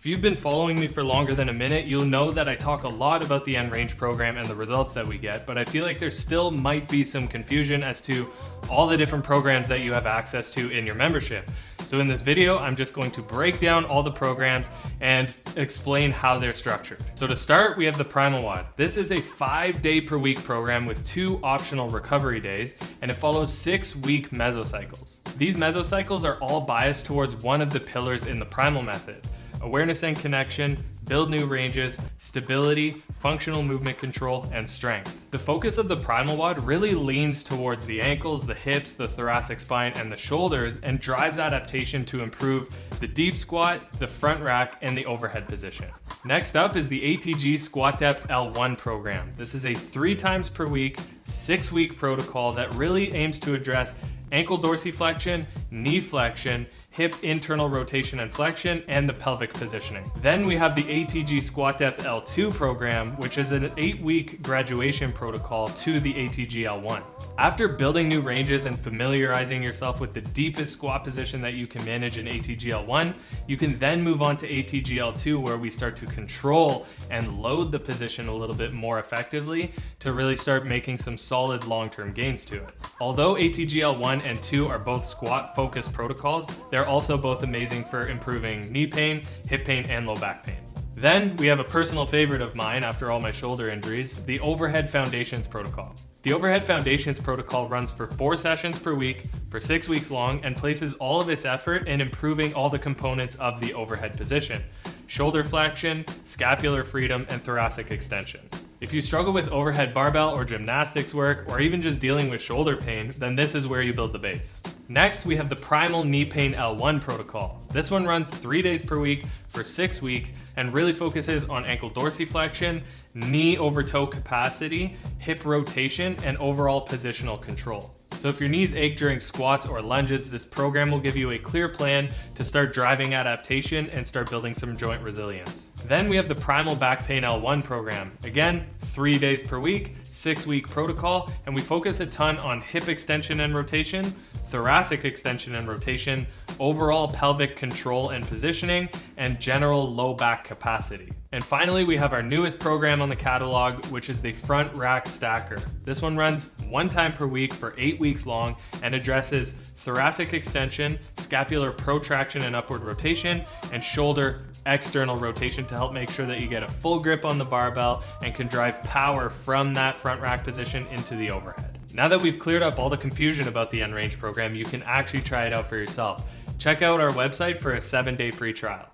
If you've been following me for longer than a minute, you'll know that I talk a lot about the End Range program and the results that we get, but I feel like there still might be some confusion as to all the different programs that you have access to in your membership. So in this video, I'm just going to break down all the programs and explain how they're structured. So to start, we have the Primal WOD. This is a 5-day per week program with 2 optional recovery days, and it follows 6-week mesocycles. These mesocycles are all biased towards one of the pillars in the Primal method: awareness and connection, build new ranges, stability, functional movement control, and strength. The focus of the Primal WOD really leans towards the ankles, the hips, the thoracic spine, and the shoulders, and drives adaptation to improve the deep squat, the front rack, and the overhead position. Next up is the ATG Squat Depth L1 program. This is a 3 times per week, 6-week protocol that really aims to address ankle dorsiflexion, knee flexion, hip internal rotation and flexion, and the pelvic positioning. Then we have the ATG Squat Depth L2 program, which is an 8-week graduation protocol to the ATG L1. After building new ranges and familiarizing yourself with the deepest squat position that you can manage in ATG L1, you can then move on to ATG L2, where we start to control and load the position a little bit more effectively to really start making some solid long-term gains to it. Although ATG L1 and 2 are both squat-focused protocols, they're also both amazing for improving knee pain, hip pain, and low back pain. Then we have a personal favorite of mine after all my shoulder injuries, the Overhead Foundations protocol. The Overhead Foundations protocol runs for 4 sessions per week for 6 weeks long and places all of its effort in improving all the components of the overhead position: shoulder flexion, scapular freedom, and thoracic extension. If you struggle with overhead barbell or gymnastics work, or even just dealing with shoulder pain, then this is where you build the base. Next, we have the Primal Knee Pain L1 protocol. This one runs 3 days per week for 6 weeks and really focuses on ankle dorsiflexion, knee over toe capacity, hip rotation, and overall positional control. So if your knees ache during squats or lunges, this program will give you a clear plan to start driving adaptation and start building some joint resilience. Then we have the Primal Back Pain L1 program. Again, 3 days per week, 6-week protocol, and we focus a ton on hip extension and rotation, thoracic extension and rotation, overall pelvic control and positioning, and general low back capacity. And finally, we have our newest program on the catalog, which is the Front Rack Stacker. This one runs 1 time per week for 8 weeks long and addresses thoracic extension, scapular protraction and upward rotation, and shoulder external rotation to help make sure that you get a full grip on the barbell and can drive power from that front rack position into the overhead. Now that we've cleared up all the confusion about the End Range program, you can actually try it out for yourself. Check out our website for a 7-day free trial.